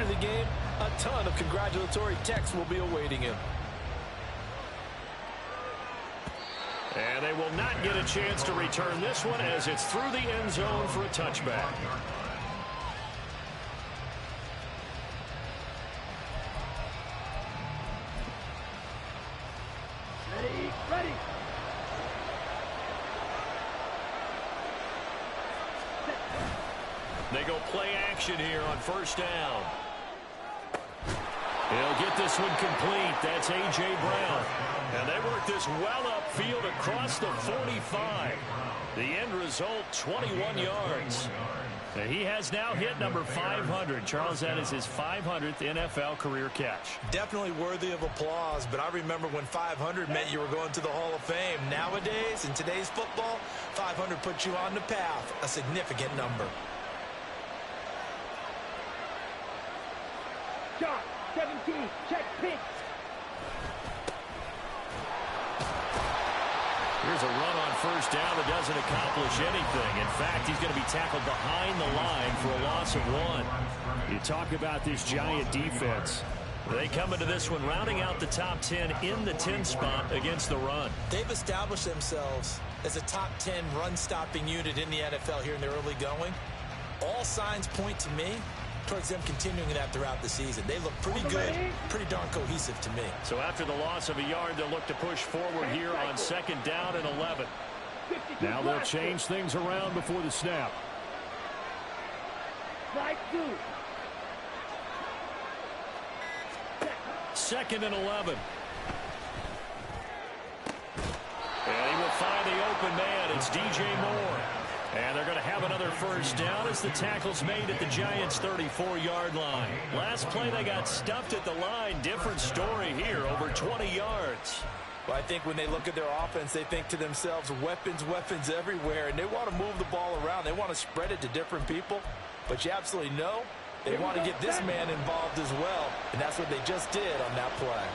after the game, a ton of congratulatory texts will be awaiting him. And they will not get a chance to return this one as it's through the end zone for a touchback. Ready. They go play action here on first down. He'll get this one complete. That's A.J. Brown. And they work this well upfield across the 45. The end result, 21 yards. And he has now hit number 500. Charles, that is his 500th NFL career catch. Definitely worthy of applause, but I remember when 500 meant you were going to the Hall of Fame. Nowadays, in today's football, 500 puts you on the path, a significant number. Shot, 17, check, pitch. Here's a run on first down that doesn't accomplish anything. In fact, he's going to be tackled behind the line for a loss of 1. You talk about this Giant defense. They come into this one rounding out the top 10 in the 10 spot against the run. They've established themselves as a top 10 run-stopping unit in the NFL here in the early going. All signs point to me towards them continuing that throughout the season. They look pretty good, pretty darn cohesive to me. So after the loss of a yard, they'll look to push forward here on second down and 11. Now they'll change things around before the snap. Second and 11. And he will find the open man. It's DJ Moore. And they're going to have another first down as the tackle's made at the Giants' 34-yard line. Last play, they got stuffed at the line. Different story here, over 20 yards. Well, I think when they look at their offense, they think to themselves, weapons everywhere, and they want to move the ball around. They want to spread it to different people. But you absolutely know they want to get this man involved as well, and that's what they just did on that play.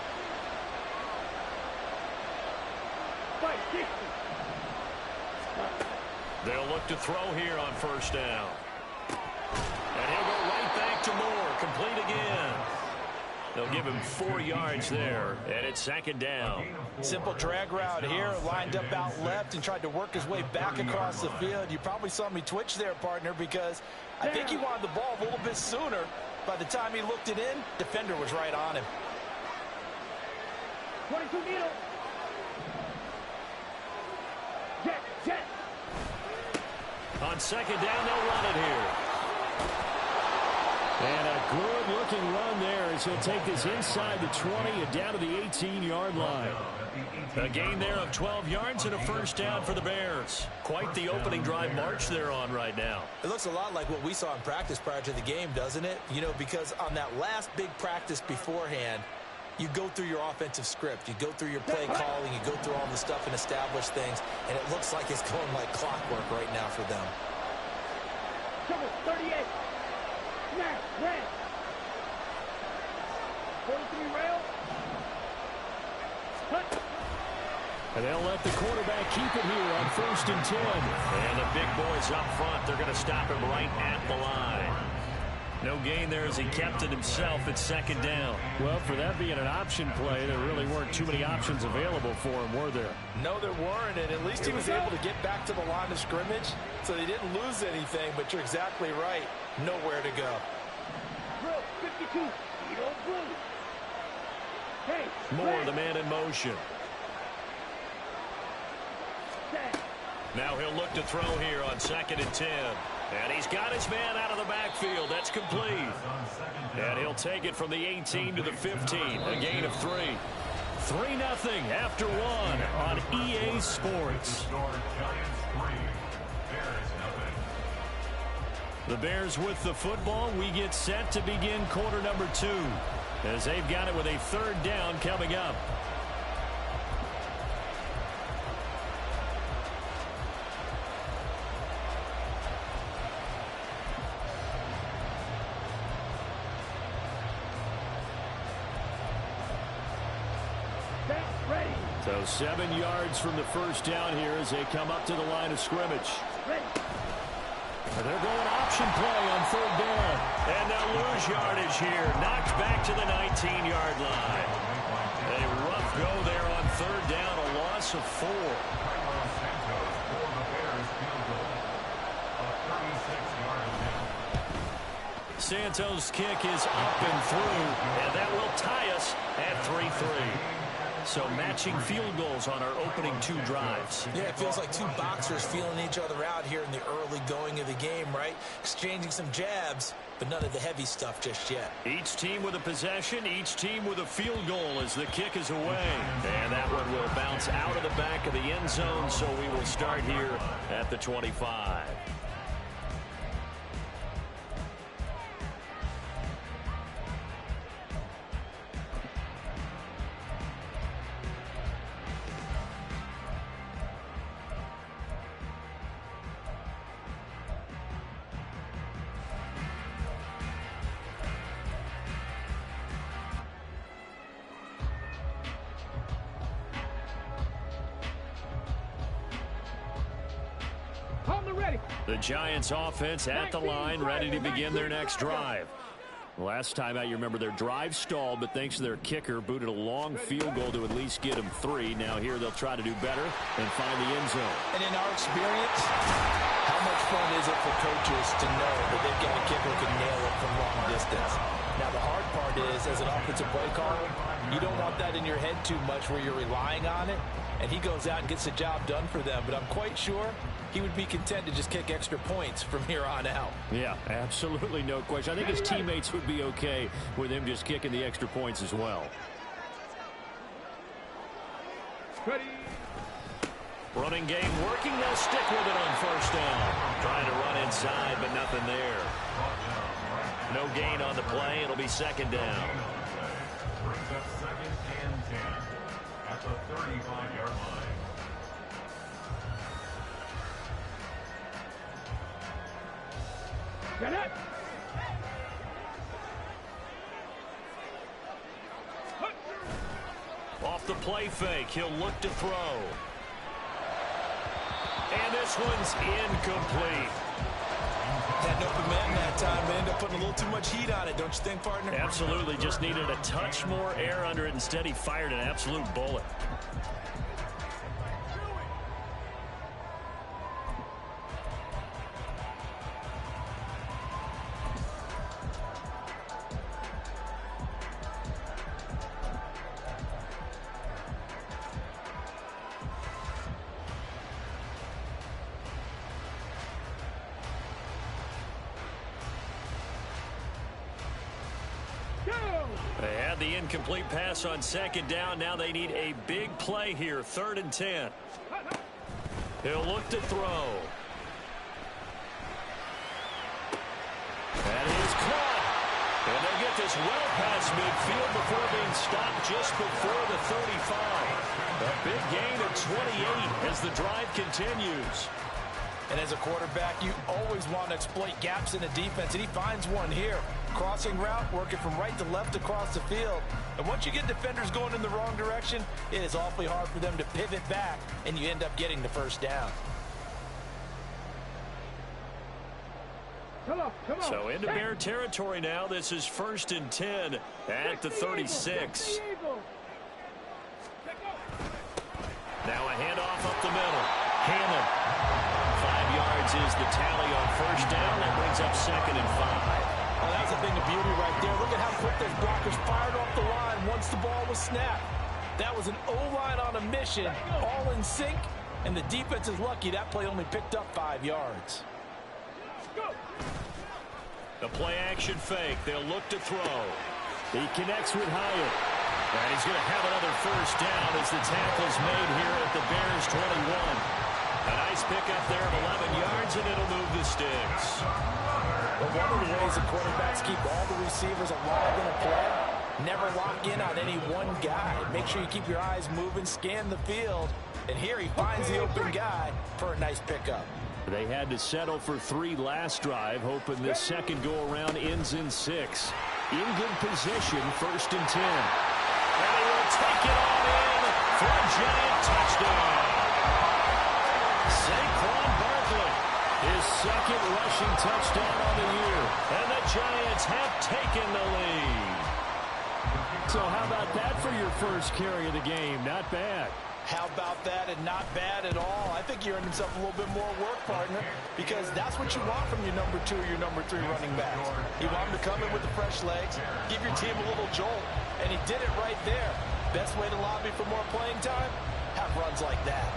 They'll look to throw here on first down. And he'll go right back to Moore. Complete again. They'll give him 4 yards there, and it's second down. Simple drag route here, lined up out left and tried to work his way back across the field. You probably saw me twitch there, partner, because I think he wanted the ball a little bit sooner. By the time he looked it in, defender was right on him. 22 needle. Jet. On second down, they'll run it here. And a good-looking run there as he'll take this inside the 20 and down to the 18-yard line. A gain there of 12 yards and a first down for the Bears. Quite the opening drive march they're on right now. It looks a lot like what we saw in practice prior to the game, doesn't it? You know, because on that last big practice beforehand, you go through your offensive script. You go through your play calling. You go through all the stuff and establish things. And it looks like it's going like clockwork right now for them. Trouble, 38. Snap, red. 43 rail. Cut. And they'll let the quarterback keep it here on first and 10. And the big boys up front, they're going to stop him right at the line. No gain there as he kept it himself at second down. Well, for that being an option play, there really weren't too many options available for him, were there? No, there weren't, and at least he was able to get back to the line of scrimmage, so they didn't lose anything, but you're exactly right. Nowhere to go. Drill, 52, Edo blue. Hey, Moore, the man in motion. Now he'll look to throw here on second and 10. And he's got his man out of the backfield. That's complete. And he'll take it from the 18 to the 15. A gain of 3. 3-0 after 1 on EA Sports. The Bears with the football. We get set to begin quarter number 2 as they've got it with a third down coming up. So 7 yards from the first down here as they come up to the line of scrimmage. They're going option play on third down. And they'll lose yardage here. Knocked back to the 19-yard line. A rough go there on third down, a loss of 4. Santos' kick is up and through, and that will tie us at 3-3. So matching field goals on our opening 2 drives. Yeah, it feels like 2 boxers feeling each other out here in the early going of the game, right? Exchanging some jabs, but none of the heavy stuff just yet. Each team with a possession, each team with a field goal as the kick is away. And that one will bounce out of the back of the end zone, so we will start here at the 25. The Giants offense at the line, ready to begin their next drive. Last time out, you remember their drive stalled, but thanks to their kicker, booted a long field goal to at least get them 3. Now here they'll try to do better and find the end zone. And in our experience, how much fun is it for coaches to know that they've got a kicker who can nail it from long distance? Now the hard part is, as an offensive play caller, you don't want that in your head too much where you're relying on it, and he goes out and gets the job done for them. But I'm quite sure he would be content to just kick extra points from here on out. Yeah, absolutely no question. I think his teammates would be okay with him just kicking the extra points as well. Ready. Running game working. They'll stick with it on first down. Trying to run inside, but nothing there. No gain on the play. It'll be second down. Brings up 2nd and 10 at the 35-yard line. Get it. Off the play fake, he'll look to throw. And this one's incomplete. Had an open man that time, but ended up putting a little too much heat on it, don't you think, partner? Absolutely, just needed a touch more air under it. Instead, he fired an absolute bullet. They had the incomplete pass on second down. Now they need a big play here. 3rd and 10. He'll look to throw. That is caught. And they get this well past midfield before being stopped just before the 35. A big gain of 28 as the drive continues. And as a quarterback, you always want to exploit gaps in the defense, and he finds one here. Crossing route, working from right to left across the field. And once you get defenders going in the wrong direction, it is awfully hard for them to pivot back, and you end up getting the first down. Come on. So into Bear territory now. This is 1st and 10 at the 36. Now a handoff up the middle. Hammond. 5 yards is the tally on first down. That brings up 2nd and 5. Well, that's a thing of beauty right there. Look at how quick those blockers fired off the line once the ball was snapped. That was an O-line on a mission, all in sync, and the defense is lucky that play only picked up 5 yards. The play-action fake. They'll look to throw. He connects with Hyatt. And he's going to have another first down as the tackle's made here at the Bears' 21. A nice pickup there of 11 yards, and it'll move the sticks. But one of the ways the quarterbacks keep all the receivers alive in a play, never lock in on any one guy. Make sure you keep your eyes moving, scan the field, and here he finds the open guy for a nice pickup. They had to settle for 3 last drive, hoping this second go-around ends in 6. In good position, 1st and 10. And he will take it all in for a giant touchdown. Saquon Barkley. He His second rushing touchdown on the year. And the Giants have taken the lead. So how about that for your first carry of the game? Not bad. How about that, and not bad at all. I think he earned himself a little bit more work, partner, because that's what you want from your number 2 or your number 3 running backs. You want him to come in with the fresh legs, give your team a little jolt, and he did it right there. Best way to lobby for more playing time? Have runs like that.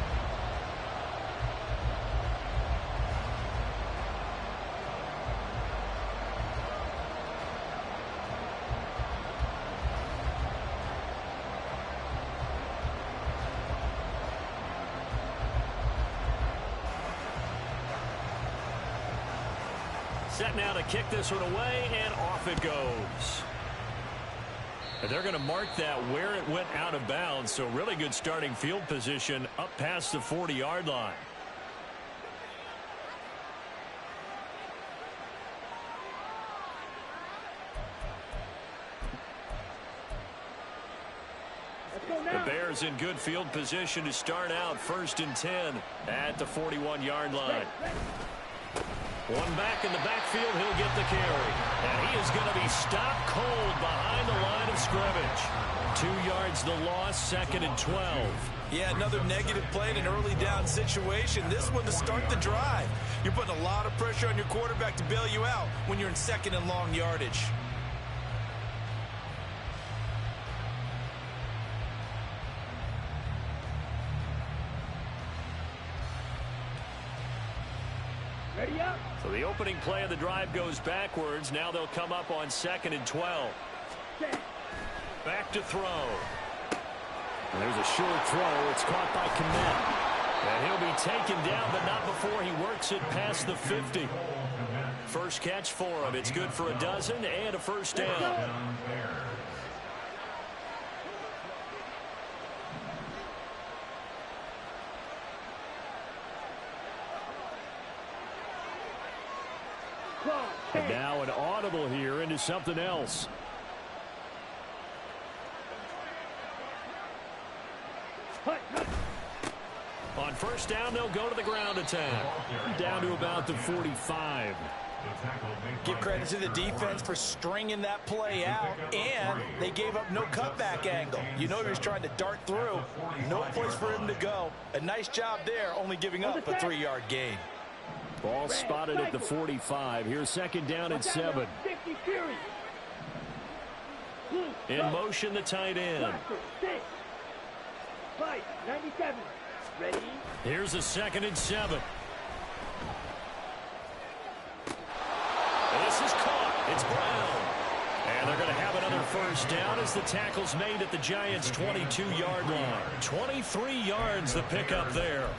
Set now to kick this one away, and off it goes. And they're going to mark that where it went out of bounds, so really good starting field position up past the 40-yard line. The Bears in good field position to start out 1st and 10 at the 41-yard line. One back in the backfield, he'll get the carry. And he is going to be stopped cold behind the line of scrimmage. 2 yards the loss, 2nd and 12. Yeah, another negative play in an early down situation. This one to start the drive. You're putting a lot of pressure on your quarterback to bail you out when you're in 2nd and long yardage. Ready up. So the opening play of the drive goes backwards. Now they'll come up on 2nd and 12. Back to throw. And there's a short throw. It's caught by Kmet. And he'll be taken down, but not before he works it past the 50. First catch for him. It's good for a dozen and a first down. And now an audible here into something else. On first down, they'll go to the ground attack. Down to about the 45. Give credit to the defense for stringing that play out, and they gave up no cutback angle. You know he was trying to dart through. No place for him to go. A nice job there, only giving up a 3-yard gain. Ball spotted at the 45. Here's 2nd down and 7. In motion, the tight end. 97. Ready? Here's a 2nd and 7. This is caught. It's Brown. And they're going to have another first down as the tackle's made at the Giants' 22-yard line. 23 yards the pickup there.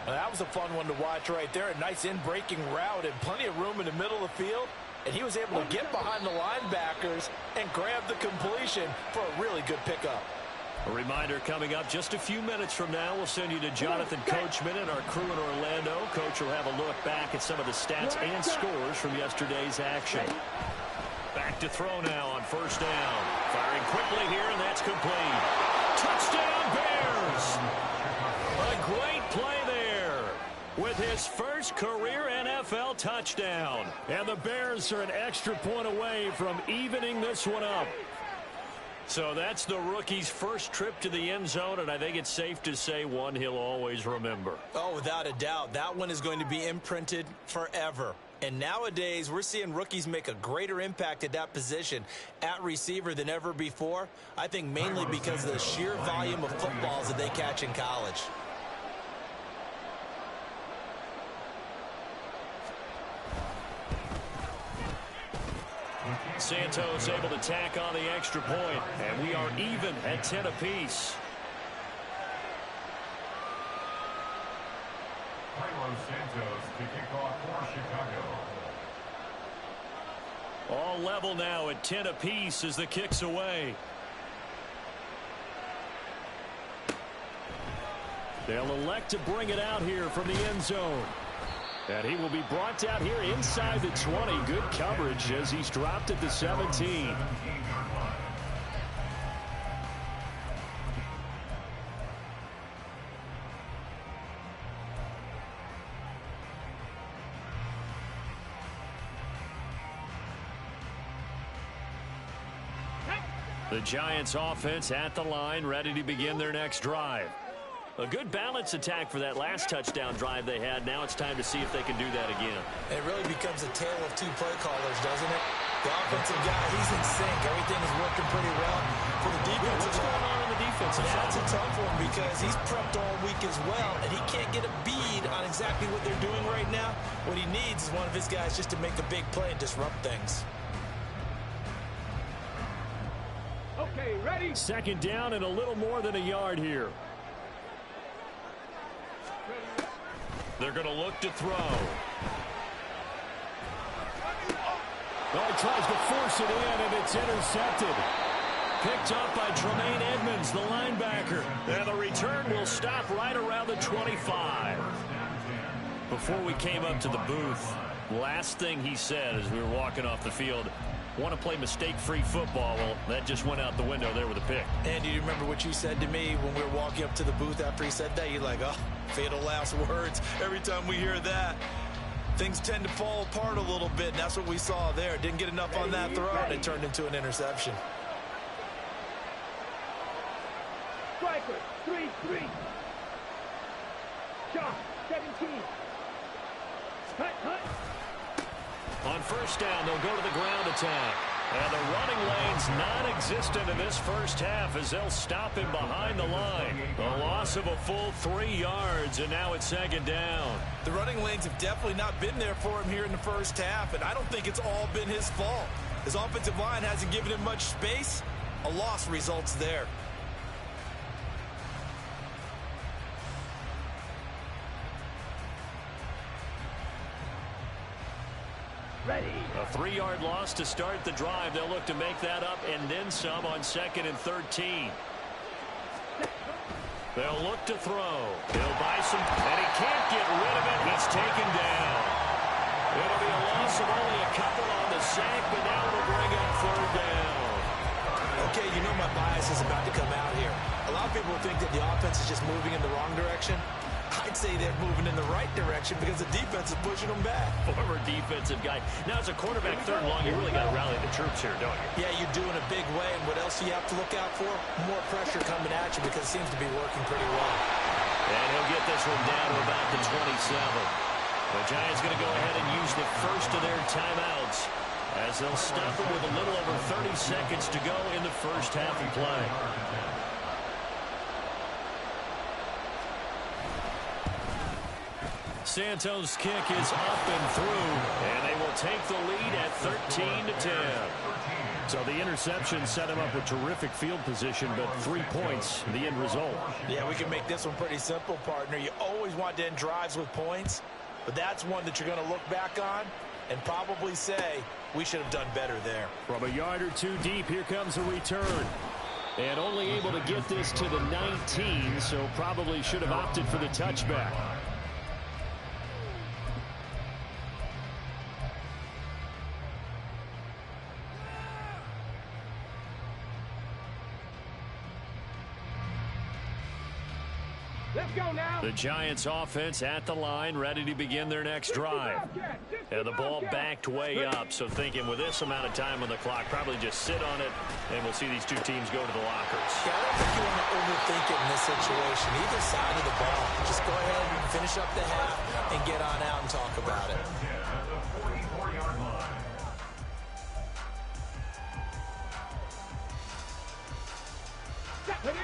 That was a fun one to watch right there. A nice in-breaking route and plenty of room in the middle of the field. And he was able to get behind the linebackers and grab the completion for a really good pickup. A reminder coming up just a few minutes from now. We'll send you to Jonathan Coachman and our crew in Orlando. Coach will have a look back at some of the stats and scores from yesterday's action. Back to throw now on first down. Firing quickly here, and that's complete. Touchdown, Bears! A great play there with his first career NFL touchdown. And the Bears are an extra point away from evening this one up. So that's the rookie's first trip to the end zone, and I think it's safe to say one he'll always remember. Oh, without a doubt. That one is going to be imprinted forever. And nowadays, we're seeing rookies make a greater impact at that position at receiver than ever before. I think mainly because of the sheer volume of footballs that they catch in college. Santos able to tack on the extra point, and we are even at 10 apiece. Santos to kick off for Chicago. All level now at 10 apiece as the kick's away. They'll elect to bring it out here from the end zone. And he will be brought down here inside the 20. Good coverage as he's dropped at the 17. The Giants offense at the line, ready to begin their next drive. A good balance attack for that last touchdown drive they had. Now it's time to see if they can do that again. It really becomes a tale of two play callers, doesn't it? The offensive guy, he's in sync. Everything is working pretty well. For the defense, what's going on in the defensive side? That's a tough one because he's prepped all week as well, and he can't get a bead on exactly what they're doing right now. What he needs is one of his guys just to make a big play and disrupt things. Okay, ready? Second down and a little more than a yard here. They're going to look to throw. Well, he tries to force it in, and it's intercepted. Picked up by Tremaine Edmonds, the linebacker. And the return will stop right around the 25. Before we came up to the booth, last thing he said as we were walking off the field, want to play mistake-free football. Well, that just went out the window there with a pick. And do you remember what you said to me when we were walking up to the booth after he said that? You're like, oh, fatal last words. Every time we hear that, things tend to fall apart a little bit, and that's what we saw there. Didn't get enough on that throw, and it turned into an interception. Striker, 3-3. Shot, 17. Hut. On first down, they'll go to the ground attack. And the running lane's non-existent in this first half as they'll stop him behind the line. A loss of a full 3 yards, and now it's second down. The running lanes have definitely not been there for him here in the first half, and I don't think it's all been his fault. His offensive line hasn't given him much space. A loss results there. Ready. A 3-yard loss to start the drive. They'll look to make that up and then some on 2nd and 13. They'll look to throw. He'll buy some, and he can't get rid of it. He's taken down. It'll be a loss of only a couple on the sack, but now it'll bring up 3rd down. Okay, you know my bias is about to come out here. A lot of people think that the offense is just moving in the wrong direction. I'd say they're moving in the right direction because the defense is pushing them back. Former defensive guy. Now, as a quarterback 3rd and long, you really got to rally the troops here, don't you? Yeah, you do in a big way. And what else do you have to look out for? More pressure coming at you because it seems to be working pretty well. And he'll get this one down to about the 27. The Giants going to go ahead and use the first of their timeouts as they'll stop them with a little over 30 seconds to go in the first half of play. Santos' kick is up and through, and they will take the lead at 13-10. So the interception set him up with terrific field position, but 3 points, the end result. Yeah, we can make this one pretty simple, partner. You always want to end drives with points, but that's one that you're going to look back on and probably say, we should have done better there. From a yard or two deep, here comes a return. And only able to get this to the 19, so probably should have opted for the touchback. Let's go now. The Giants offense at the line, ready to begin their next drive. And the ball backed way up, so thinking with this amount of time on the clock, probably just sit on it, and we'll see these two teams go to the lockers. Yeah, I don't think you want to overthink it in this situation. Either side of the ball. Just go ahead and finish up the half and get on out and talk about it.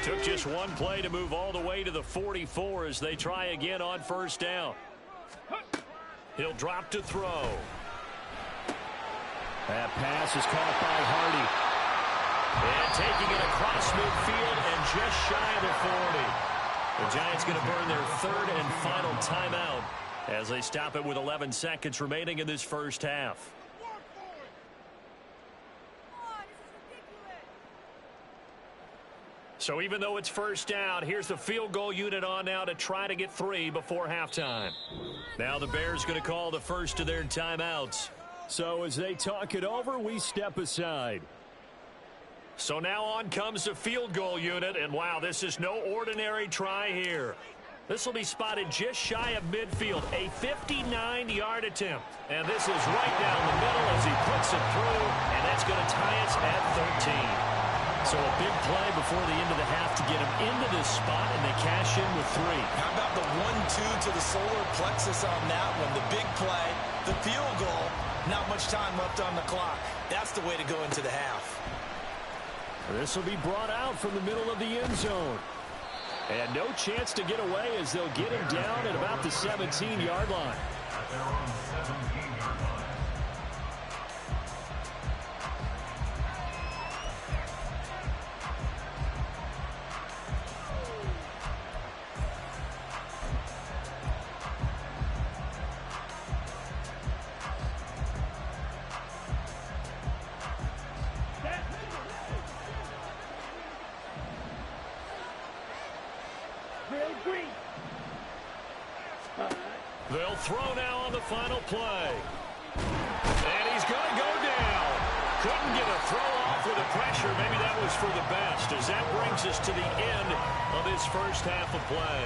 Took just one play to move all the way to the 44 as they try again on first down. He'll drop to throw. That pass is caught by Hardy. And taking it across midfield and just shy of the 40. The Giants going to burn their 3rd and final timeout as they stop it with 11 seconds remaining in this first half. So even though it's first down, here's the field goal unit on now to try to get 3 before halftime. Now the Bears going to call the first of their timeouts. So as they talk it over, we step aside. So now on comes the field goal unit, and wow, this is no ordinary try here. This will be spotted just shy of midfield, a 59-yard attempt. And this is right down the middle as he puts it through, and that's going to tie us at 13. So a big play before the end of the half to get them into this spot, and they cash in with 3. How about the 1-2 to the solar plexus on that one? The big play, the field goal, not much time left on the clock. That's the way to go into the half. This will be brought out from the middle of the end zone. And no chance to get away as they'll get him down at about the 17-yard line. At their own 17-yard line. They'll throw now on the final play. And he's going to go down. Couldn't get a throw off with the pressure. Maybe that was for the best, as that brings us to the end of his first half of play.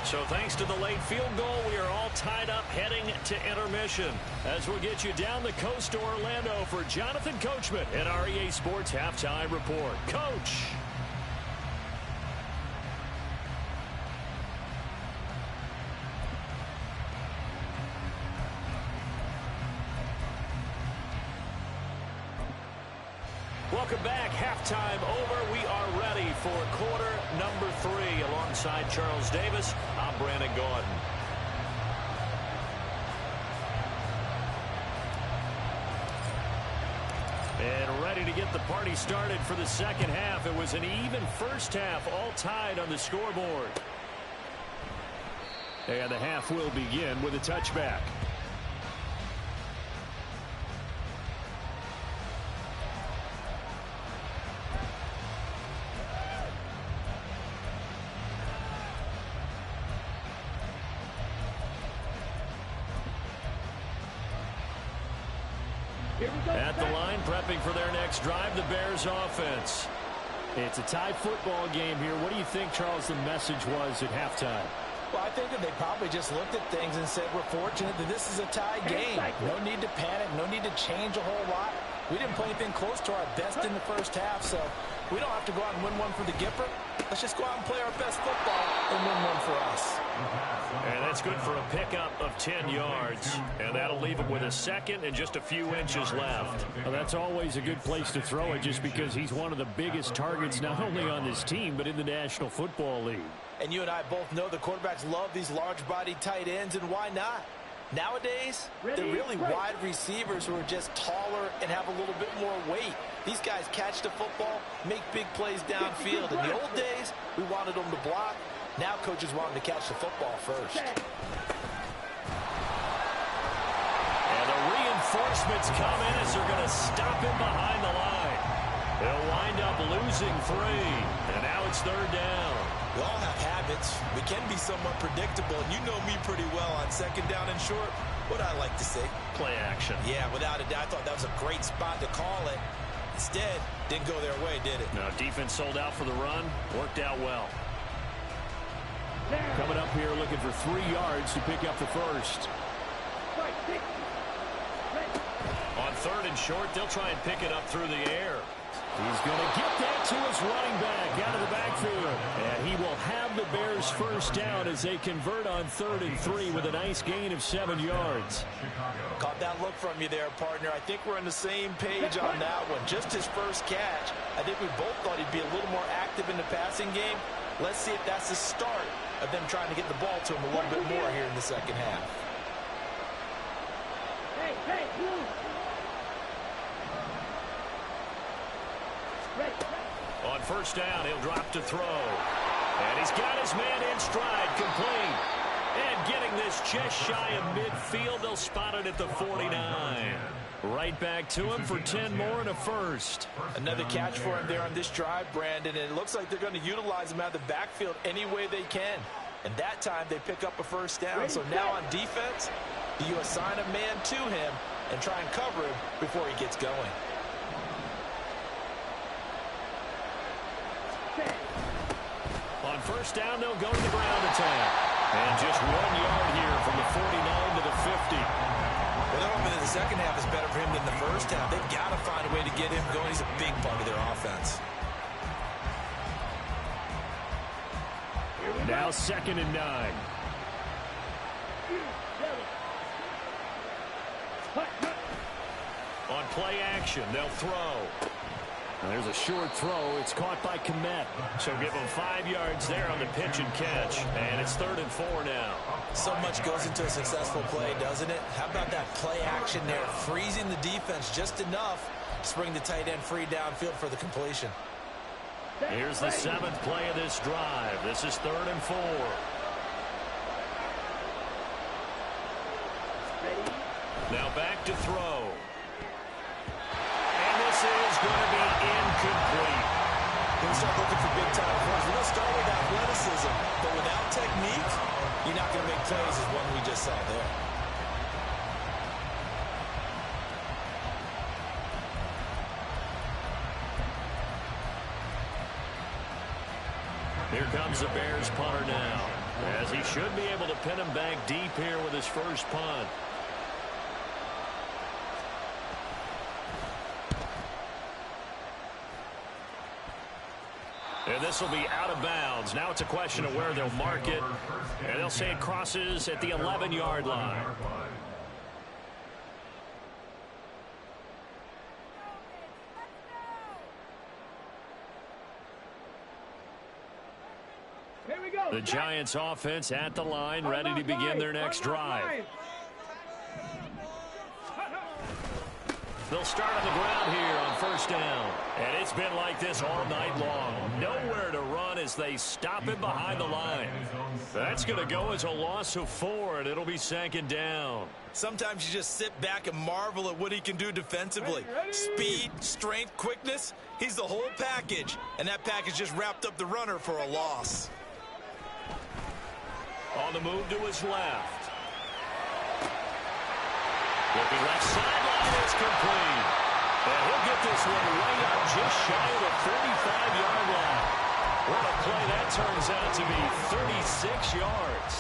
So thanks to the late field goal, we are all tied up heading to intermission. As we'll get you down the coast to Orlando for Jonathan Coachman at our EA Sports Halftime Report. Coach. Welcome back. Halftime over. We are ready for quarter number 3. Alongside Charles Davis, I'm Brandon Gordon. And ready to get the party started for the second half. It was an even first half, all tied on the scoreboard. And the half will begin with a touchback. At the line, prepping for their next drive, the Bears offense. It's a tie football game here. What do you think, Charles, the message was at halftime? Well, I think that they probably just looked at things and said, we're fortunate that this is a tie game. No need to panic. No need to change a whole lot. We didn't play anything close to our best in the first half, so we don't have to go out and win one for the Gipper. Let's just go out and play our best football and win one for us. And that's good for a pickup of 10 yards. And that'll leave him with a second and just a few inches left. Well, that's always a good place to throw it, just because he's one of the biggest targets not only on this team but in the National Football League. And you and I both know the quarterbacks love these large-bodied tight ends, and why not? Nowadays, they're really wide receivers who are just taller and have a little bit more weight. These guys catch the football, make big plays downfield. In the old days, we wanted them to block. Now coaches want them to catch the football first. And the reinforcements come in as they're going to stop him behind the line. They'll wind up losing 3. And now it's third down. We all have habits. We can be somewhat predictable, and you know me pretty well on second down and short. What I like to say? Play action. Yeah, without a doubt. I thought that was a great spot to call it. Instead, didn't go their way, did it? No, defense sold out for the run. Worked out well. Coming up here looking for 3 yards to pick up the first. On third and short, they'll try and pick it up through the air. He's going to get that to his running back out of the backfield. And he will have the Bears first down as they convert on 3rd and 3 with a nice gain of 7 yards. Caught that look from you there, partner. I think we're on the same page on that one. Just his first catch. I think we both thought he'd be a little more active in the passing game. Let's see if that's the start of them trying to get the ball to him a little bit more here in the second half. On first down, he'll drop to throw. And he's got his man in stride, complete. And getting this just shy of midfield, they'll spot it at the 49. Right back to him for 10 more and a first. Another catch for him there on this drive, Brandon, and it looks like they're going to utilize him out of the backfield any way they can. And that time they pick up a first down. So now on defense, do you assign a man to him and try and cover him before he gets going? On first down, they'll go to the ground attack. And just 1 yard here from the 49 to the 50. Well, they're hoping that the second half is better for him than the first half. They've got to find a way to get him going. He's a big part of their offense. Now 2nd and 9. On play action, they'll throw. And there's a short throw. It's caught by Komet. So give him 5 yards there on the pitch and catch. And it's 3rd and 4 now. So much goes into a successful play, doesn't it? How about that play action there? Freezing the defense just enough to bring the tight end free downfield for the completion. Here's the 7th play of this drive. This is 3rd and 4. Now back to throw. And this is going to be incomplete. When we start looking for big-time plays, we're going to start with athleticism. But without technique, you're not going to make plays as one we just saw there. Here comes the Bears punter now, as he should be able to pin him back deep here with his first punt. And this will be out of bounds. Now it's a question of where they'll mark it. And they'll say it crosses at the 11-yard line. Here we go. The Giants offense at the line, ready to begin their next drive. They'll start on the ground here on 1st down. And it's been like this all night long. Nowhere to run as they stop him behind the line. That's going to go as a loss of 4, and it'll be 2nd down. Sometimes you just sit back and marvel at what he can do defensively. Speed, strength, quickness. He's the whole package. And that package just wrapped up the runner for a loss. On the move to his left. Looking left sideline, it's complete. And he'll get this one right up just shy of the 35-yard line. What a play that turns out to be, 36 yards.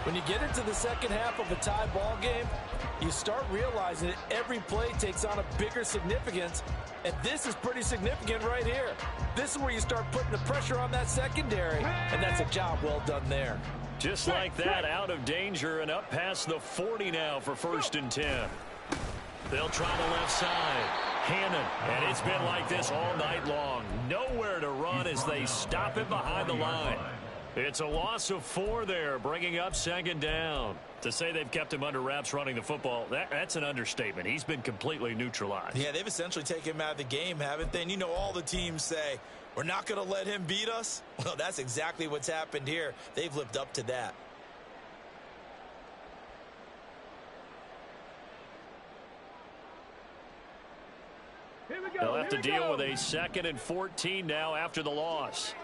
When you get into the second half of a tie ball game, you start realizing that every play takes on a bigger significance, and this is pretty significant right here. This is where you start putting the pressure on that secondary, and that's a job well done there. Just like that, out of danger and up past the 40 now for 1st and 10. They'll try the left side. Hannon, and it's been like this all night long. Nowhere to run as they stop him behind the line. It's a loss of 4 there, bringing up 2nd down. To say they've kept him under wraps running the football, that's an understatement. He's been completely neutralized. Yeah, they've essentially taken him out of the game, haven't they? And you know, all the teams say, we're not going to let him beat us. Well, that's exactly what's happened here. They've lived up to that. Here we go. They'll have to deal with a 2nd and 14 now after the loss.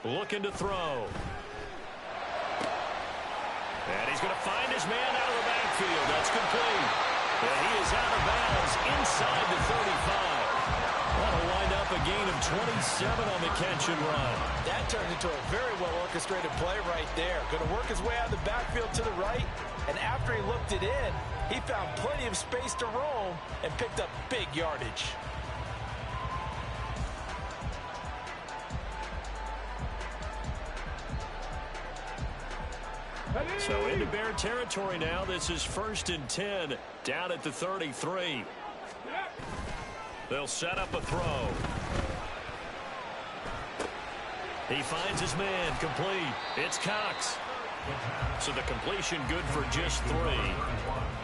Looking to throw. And he's going to find his man out of the backfield. That's complete. And he is out of bounds inside the 35. That'll wind up a gain of 27 on the catch and run. That turned into a very well-orchestrated play right there. Going to work his way out of the backfield to the right, and after he looked it in, he found plenty of space to roam and picked up big yardage. So into Bear territory now. This is 1st and 10 down at the 33. They'll set up a throw. He finds his man, complete. It's Cox. So the completion good for just 3.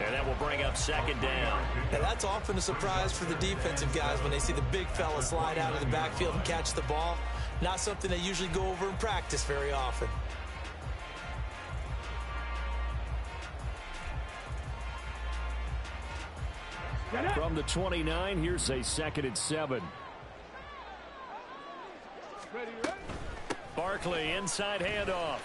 And that will bring up 2nd down. And that's often a surprise for the defensive guys when they see the big fella slide out of the backfield and catch the ball. Not something they usually go over in practice very often. From the 29, here's a 2nd and 7. Barkley, inside handoff.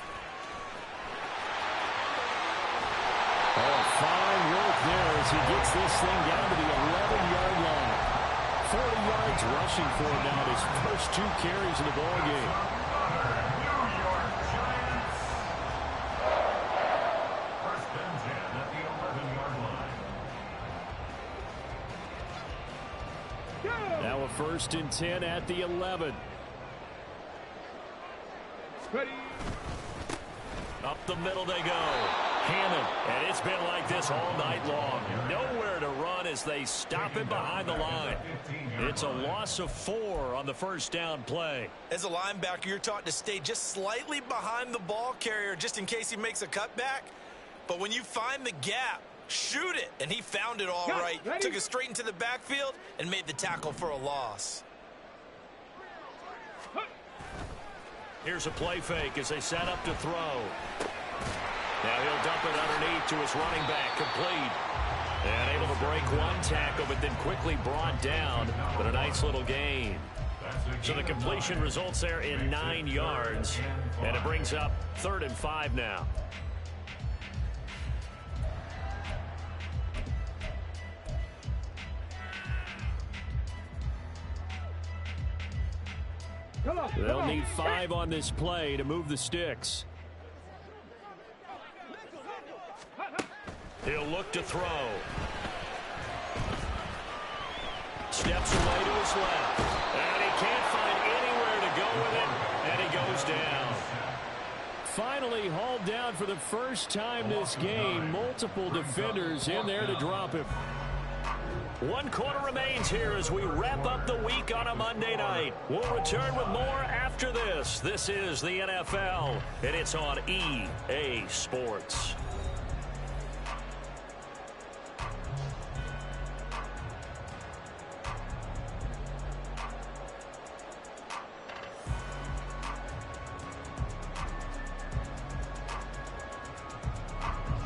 Oh, fine work there as he gets this thing down to the 11-yard line. 40 yards rushing for him now, his first 2 carries in the ballgame. Now a 1st and 10 at the 11. Ready. Up the middle they go. Hammond. And it's been like this all night long. Nowhere to run as they stop him behind the line. It's a loss of 4 on the first down play. As a linebacker, you're taught to stay just slightly behind the ball carrier just in case he makes a cutback. But when you find the gap, shoot it. And he found it all right. Took it straight into the backfield and made the tackle for a loss. Here's a play fake as they set up to throw. Now he'll dump it underneath to his running back, complete. And able to break one tackle, but then quickly brought down. But a nice little gain. So the completion results there in 9 yards. And it brings up 3rd and 5 now. They'll need 5 on this play to move the sticks. He'll look to throw. Steps away to his left. And he can't find anywhere to go with it. And he goes down. Finally hauled down for the first time this game. Multiple defenders in there to drop him. 1 quarter remains here as we wrap up the week on a Monday night. We'll return with more after this. This is the NFL, and it's on EA Sports.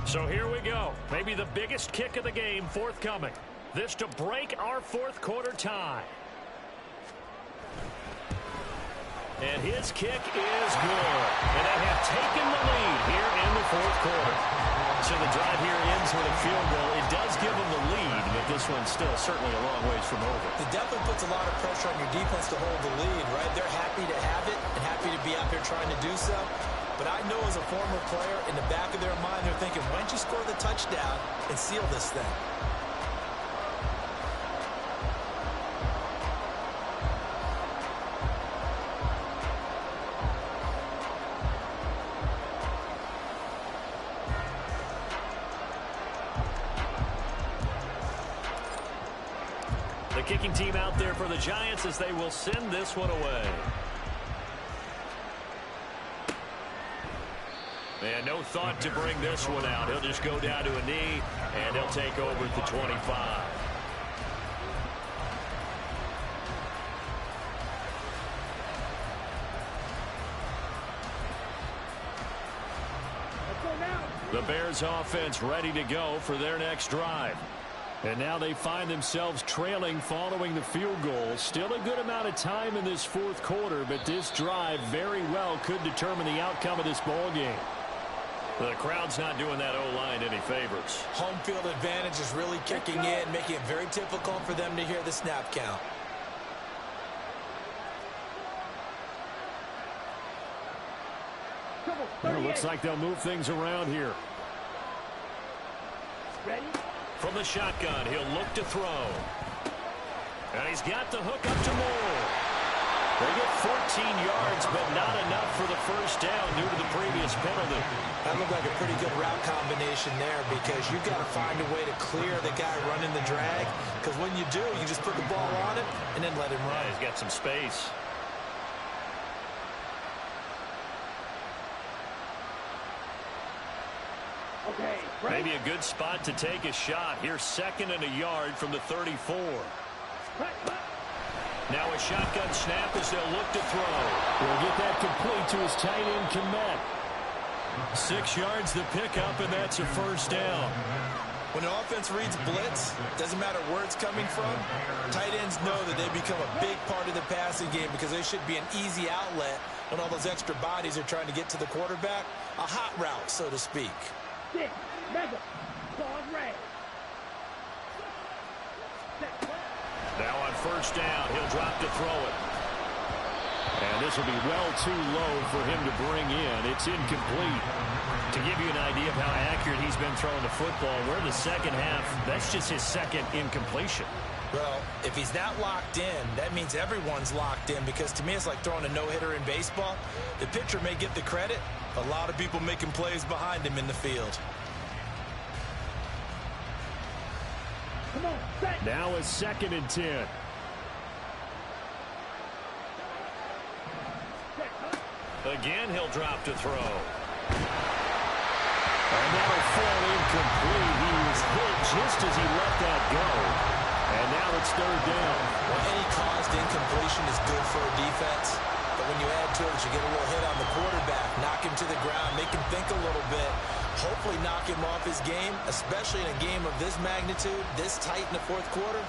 So here we go. Maybe the biggest kick of the game forthcoming. This to break our 4th quarter tie. And his kick is good. And they have taken the lead here in the 4th quarter. So the drive here ends with a field goal. It does give them the lead, but this one's still certainly a long ways from over. It definitely puts a lot of pressure on your defense to hold the lead, right? They're happy to have it and happy to be out there trying to do so. But I know as a former player, in the back of their mind, they're thinking, why don't you score the touchdown and seal this thing? The kicking team out there for the Giants as they will send this one away. And no thought to bring this one out. He'll just go down to a knee, and he'll take over at the 25. The Bears offense ready to go for their next drive. And now they find themselves trailing following the field goal. Still a good amount of time in this 4th quarter, but this drive very well could determine the outcome of this ball game. The crowd's not doing that O-line any favors. Home field advantage is really kicking in, making it very difficult for them to hear the snap count. Well, it looks like they'll move things around here. Ready? From the shotgun, he'll look to throw. And he's got the hook up to Moore. They get 14 yards, but not enough for the first down due to the previous penalty. That looked like a pretty good route combination there because you've got to find a way to clear the guy running the drag. Because when you do, you just put the ball on him and then let him run. Yeah, he's got some space. Okay, Maybe a good spot to take a shot. Here's 2nd and a yard from the 34. Now a shotgun snap as they'll look to throw. He'll get that complete to his tight end, Komet. 6 yards the pickup, and that's a first down. When an offense reads blitz, doesn't matter where it's coming from, tight ends know that they become a big part of the passing game because they should be an easy outlet when all those extra bodies are trying to get to the quarterback. A hot route, so to speak. Now on first down, he'll drop to throw it. And this will be well too low for him to bring in. It's incomplete. To give you an idea of how accurate he's been throwing the football, we're in the second half. That's just his 2nd incompletion. Well, if he's not locked in, that means everyone's locked in, because to me it's like throwing a no-hitter in baseball. The pitcher may get the credit. A lot of people making plays behind him in the field. Come on, set. Now it's 2nd and 10. Again, he'll drop to throw. And that'll fall incomplete. He was hit just as he let that go. And now it's 3rd down. Well, any caused incompletion is good for a defense. But when you add to it, you get a little hit on the quarterback, knock him to the ground, make him think a little bit, hopefully knock him off his game, especially in a game of this magnitude, this tight in the 4th quarter.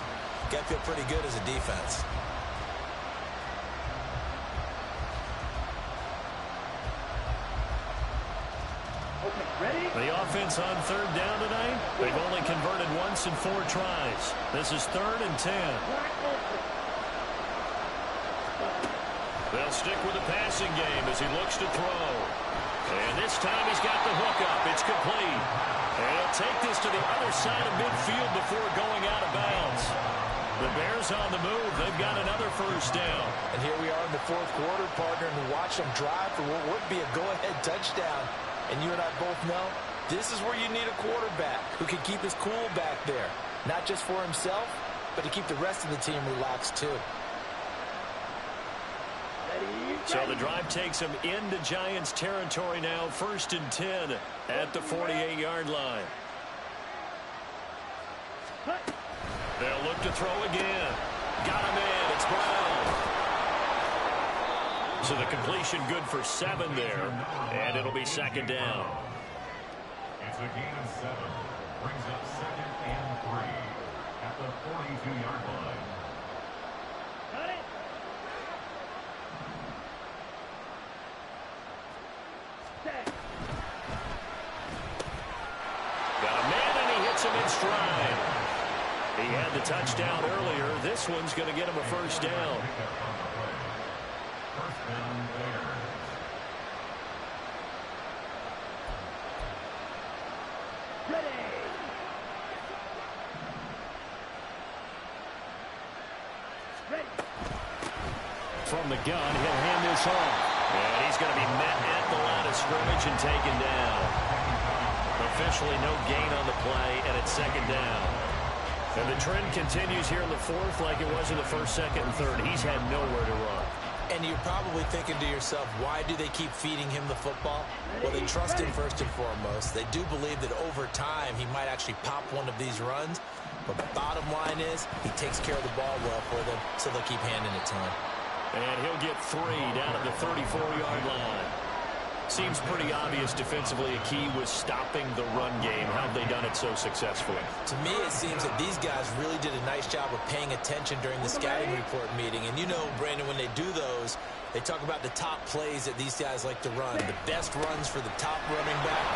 Got to feel pretty good as a defense. Okay, ready? The offense on 3rd down tonight, they've only converted once in 4 tries. This is 3rd and 10. They'll stick with the passing game as he looks to throw. And this time he's got the hook up. It's complete. And he'll take this to the other side of midfield before going out of bounds. The Bears on the move. They've got another 1st down. And here we are in the 4th quarter, partner, and we watch them drive for what would be a go-ahead touchdown. And you and I both know this is where you need a quarterback who can keep his cool back there. Not just for himself, but to keep the rest of the team relaxed too. So the drive takes them into Giants territory now. 1st and 10 at the 48-yard line. They'll look to throw again. Got him in. It's Brown. So the completion good for 7 there. And it'll be 2nd down. It's a gain of 7. Brings up 2nd and 3 at the 42-yard line. Got it. Set. Got a man, and he hits him in stride. He had the touchdown earlier. This one's going to get him a 1st down. First down, Bears. Ready. Ready. From the gun, he'll hand this off. And he's going to be met at the line of scrimmage and taken down. Officially no gain on the play, and it's 2nd down. And the trend continues here in the 4th like it was in the 1st, 2nd, and 3rd. He's had nowhere to run. And you're probably thinking to yourself, why do they keep feeding him the football? Well, they trust him first and foremost. They do believe that over time he might actually pop one of these runs. But the bottom line is he takes care of the ball well for them, so they'll keep handing it to him. And he'll get 3 down at the 34-yard line. Seems pretty obvious defensively a key was stopping the run game. How have they done it so successfully? To me, it seems that these guys really did a nice job of paying attention during the scouting report meeting. And you know, Brandon, when they do those, they talk about the top plays that these guys like to run. The best runs for the top running back,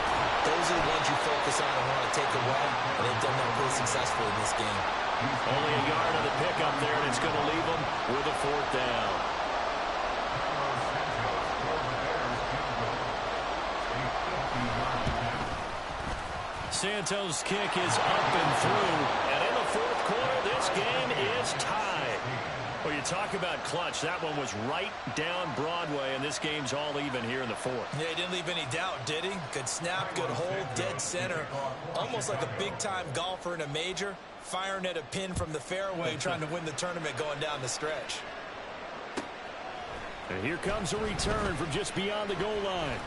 those are the ones you focus on and want to take away. And they've done that pretty successfully in this game. Only a yard on the pickup there, and it's going to leave them with a 4th down. Santos' kick is up and through. And in the 4th quarter, this game is tied. Well, you talk about clutch. That one was right down Broadway, and this game's all even here in the 4th. Yeah, he didn't leave any doubt, did he? Good snap, good hold, dead center. Almost like a big-time golfer in a major, firing at a pin from the fairway, trying to win the tournament going down the stretch. And here comes a return from just beyond the goal line.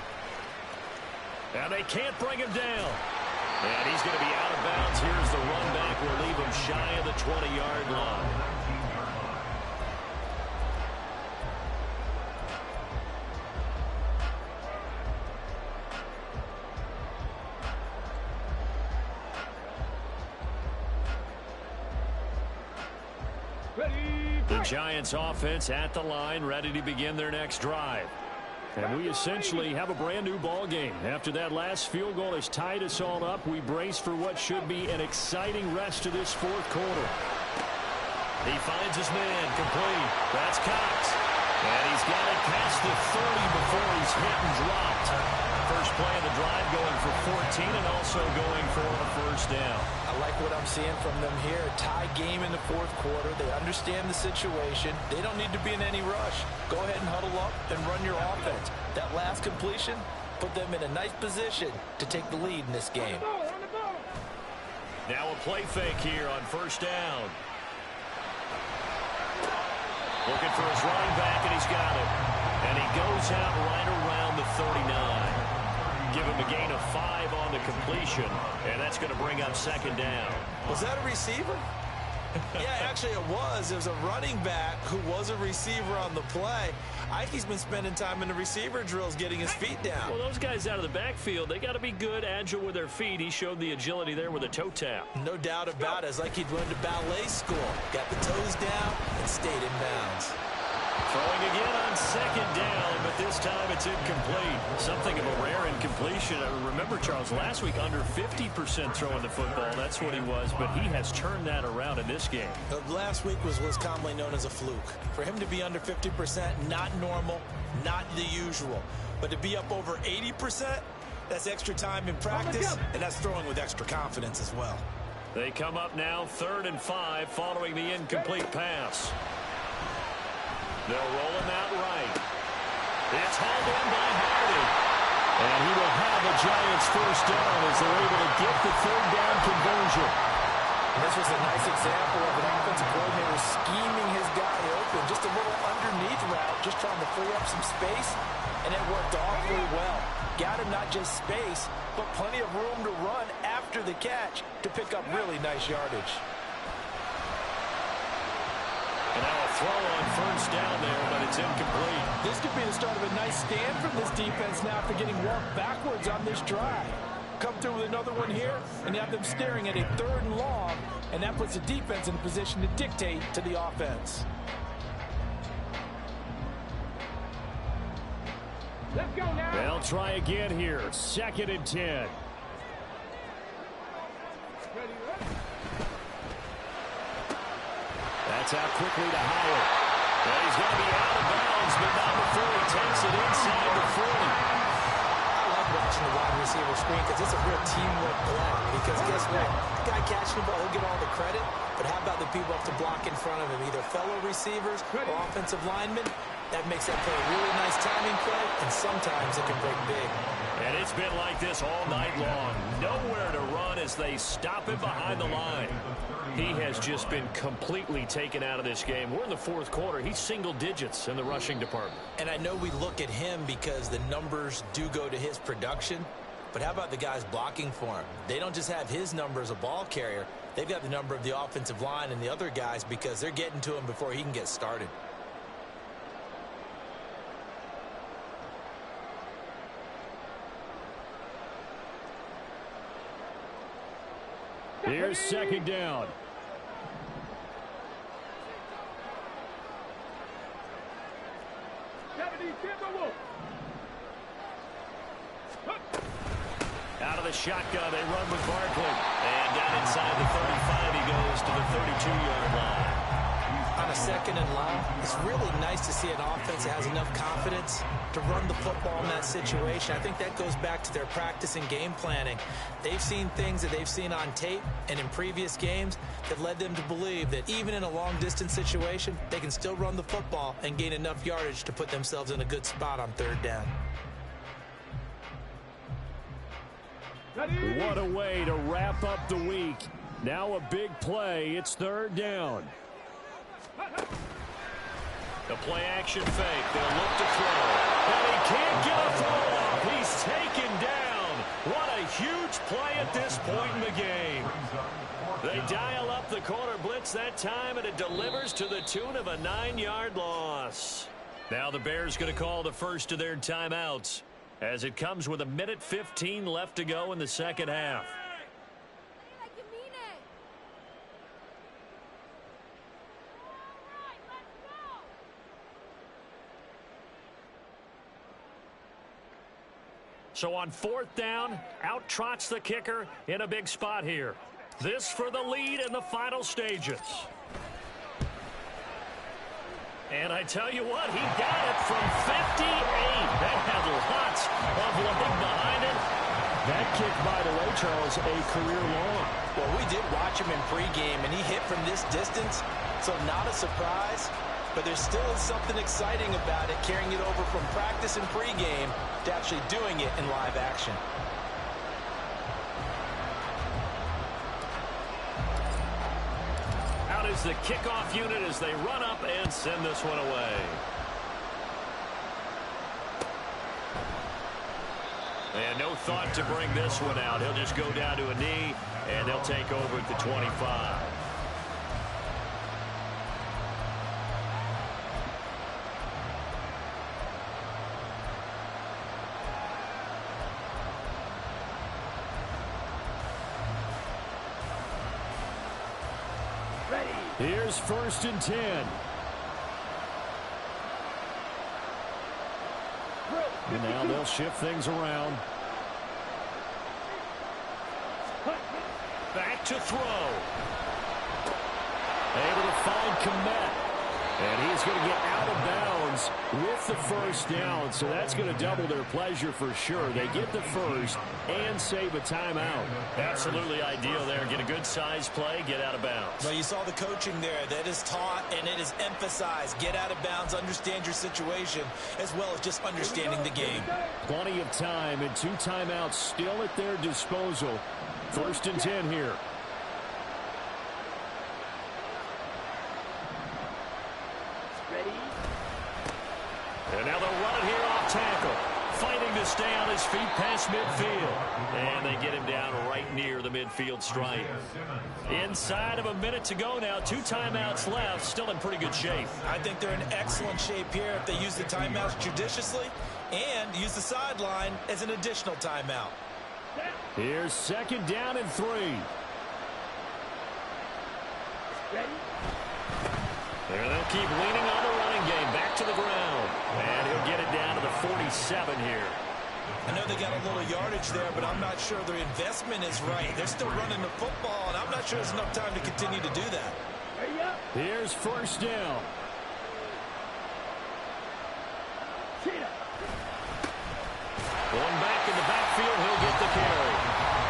And they can't bring him down. And he's going to be out of bounds. Here's the run back. We'll leave him shy of the 20-yard line. Ready. The Giants offense at the line, ready to begin their next drive. And we essentially have a brand new ball game. After that last field goal has tied us all up, we brace for what should be an exciting rest of this 4th quarter. He finds his man complete. That's Cox. And he's got it past the 30 before he's hit and dropped. First play of the drive going for 14 and also going for a first down. I like what I'm seeing from them here. Tie game in the fourth quarter. They understand the situation. They don't need to be in any rush. Go ahead and huddle up and run your offense. That last completion put them in a nice position to take the lead in this game. Now a play fake here on first down. Looking for his running back, and he's got it. And he goes out right around the 39. Give him a gain of 5 on the completion, and that's going to bring up second down. Was that a receiver? Yeah, actually it was. It was a running back who was a receiver on the play. I think he's been spending time in the receiver drills getting his feet down. Well, those guys out of the backfield, they got to be good, agile with their feet. He showed the agility there with a toe tap. No doubt about it. It's like he'd went to ballet school. Got the toes down and stayed in bounds. Throwing again on second down, but this time it's incomplete. Something of a rare incompletion. Remember, Charles, last week under 50% throwing the football. That's what he was, but he has turned that around in this game. Last week was what's commonly known as a fluke. For him to be under 50%, not normal, not the usual. But to be up over 80%, that's extra time in practice, and that's throwing with extra confidence as well. They come up now 3rd and 5 following the incomplete pass. They'll roll him out right. It's hauled in by Hardy. And he will have a Giants first down as they're able to get the 3rd down conversion. And this was a nice example of an offensive coordinator scheming his guy open. Just a little underneath route, just trying to free up some space, and it worked awfully well. Got him not just space, but plenty of room to run after the catch to pick up really nice yardage. And now a throw on first down there, but it's incomplete. This could be the start of a nice stand from this defense now after getting walked backwards on this drive. Come through with another one here, and you have them staring at a 3rd and long, and that puts the defense in a position to dictate to the offense. Let's go now. They'll try again here. 2nd and 10. That's out quickly to Howard. And he's going to be out of bounds, but not before he takes it inside the 40. I like watching the wide receiver screen because it's a real teamwork play. Because guess what? The guy catching the ball, he'll get all the credit. But how about the people up to block in front of him? Either fellow receivers or offensive linemen. That makes that play a really nice timing play, and sometimes it can break big. And it's been like this all night long. Nowhere to run as they stop him behind the line. He has just been completely taken out of this game. We're in the 4th quarter. He's single digits in the rushing department. And I know we look at him because the numbers do go to his production, but how about the guys blocking for him? They don't just have his number as a ball carrier. They've got the number of the offensive line and the other guys because they're getting to him before he can get started. Here's 2nd down. Out of the shotgun, they run with Barkley. And down inside the 35, he goes to the 32-yard line. On a 2nd and long, it's really nice to see an offense that has enough confidence to run the football in that situation. I think that goes back to their practice and game planning. They've seen things that they've seen on tape and in previous games that led them to believe that even in a long-distance situation, they can still run the football and gain enough yardage to put themselves in a good spot on 3rd down. What a way to wrap up the week. Now a big play. It's 3rd down. The play action fake. They'll look to throw. And he can't get a throw up. He's taken down. What a huge play at this point in the game. They dial up the corner blitz that time, and it delivers to the tune of a 9-yard loss. Now the Bears going to call the first of their timeouts as it comes with 1:15 left to go in the second half. So on 4th down, out trots the kicker in a big spot here. This for the lead in the final stages. And I tell you what, he got it from 58. That had lots of leg behind it. That kick, by the way, Charles, a career long. Well, we did watch him in pregame, and he hit from this distance, so not a surprise. But there still is something exciting about it, carrying it over from practice and pregame to actually doing it in live action. Out is the kickoff unit as they run up and send this one away. And no thought to bring this one out. He'll just go down to a knee, and they'll take over at the 25. Here's 1st and 10. And now they'll shift things around. Back to throw. Able to find Komet. And he's going to get out of bounds with the first down. So that's going to double their pleasure for sure. They get the first and save a timeout. Absolutely ideal there. Get a good size play, get out of bounds. Well, you saw the coaching there. That is taught and it is emphasized. Get out of bounds, understand your situation, as well as just understanding the game. Plenty of time and 2 timeouts still at their disposal. 1st and 10 here. And now they'll run it here off tackle. Fighting to stay on his feet past midfield. And they get him down right near the midfield stripe. Inside of a minute to go now. 2 timeouts left. Still in pretty good shape. I think they're in excellent shape here if they use the timeouts judiciously and use the sideline as an additional timeout. Here's 2nd down and 3. There they'll keep leaning on the running game. Back to the ground. And he'll get it down to the 47 here. I know they got a little yardage there, but I'm not sure their investment is right. They're still running the football, and I'm not sure there's enough time to continue to do that. Here's 1st down. Going back in the backfield, he'll get the carry.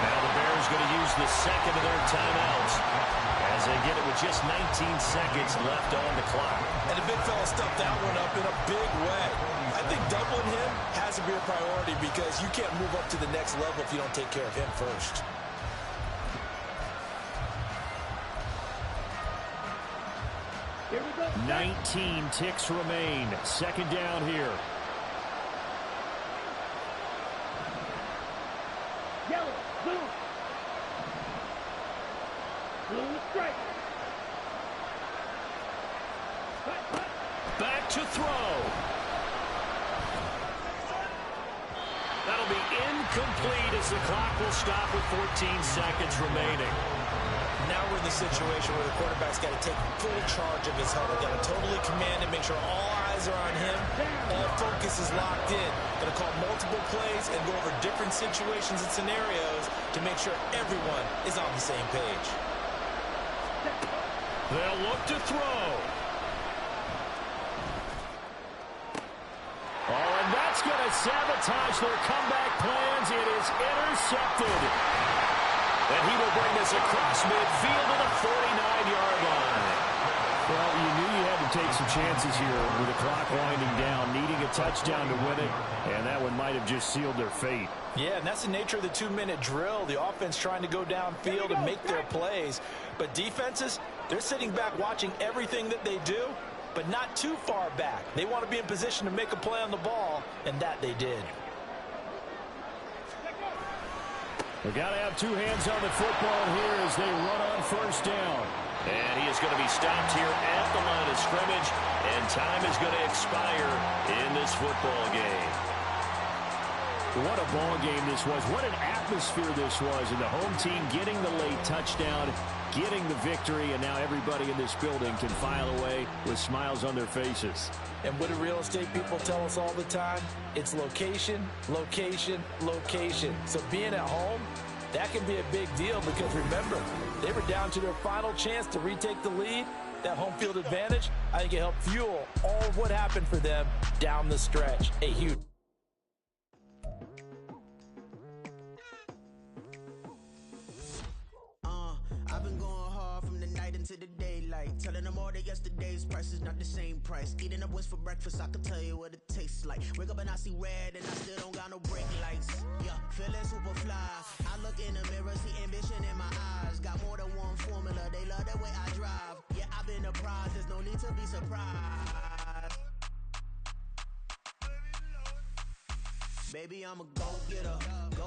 Now the Bears going to use the second of their timeouts as they get it with just 19 seconds left on the clock. And the big fella stuffed that one up in a big way. I think doubling him has to be a priority because you can't move up to the next level if you don't take care of him first. Here we go. 19 ticks remain. 2nd down here. Yellow, blue. Blue strike. Back to throw. That'll be incomplete as the clock will stop with 14 seconds remaining. Now we're in the situation where the quarterback's got to take full charge of his huddle. Got to totally command it, make sure all eyes are on him. All focus is locked in. Going to call multiple plays and go over different situations and scenarios to make sure everyone is on the same page. They'll look to throw. Oh, and that's going to sabotage their comeback plans. It is intercepted. And he will bring this across midfield to the 49-yard line. Well, you knew you had to take some chances here with the clock winding down, needing a touchdown to win it, and that one might have just sealed their fate. Yeah, and that's the nature of the 2-minute drill. The offense trying to go downfield and make their plays. But defenses, they're sitting back watching everything that they do, but not too far back. They want to be in position to make a play on the ball, and that they did. They've got to have 2 hands on the football here as they run on 1st down. And he is going to be stopped here at the line of scrimmage, and time is going to expire in this football game. What a ball game this was. What an atmosphere this was. And the home team getting the late touchdown, getting the victory, and now everybody in this building can file away with smiles on their faces. And what do real estate people tell us all the time? It's location, location, location. So being at home, that can be a big deal because remember, they were down to their final chance to retake the lead, That home field advantage, I think it helped fuel all of what happened for them down the stretch. A huge. I've been going hard from the night into the daylight, telling them all that yesterday's price is not the same price. Eating up what's for breakfast, I can tell you what it tastes like. Wake up and I see red and I still don't got no brake lights. Yeah, feeling super fly. I look in the mirror, see ambition in my eyes. Got more than one formula, they love the way I drive. Yeah, I've been a prize, there's no need to be surprised. Baby, I'm a go-getter.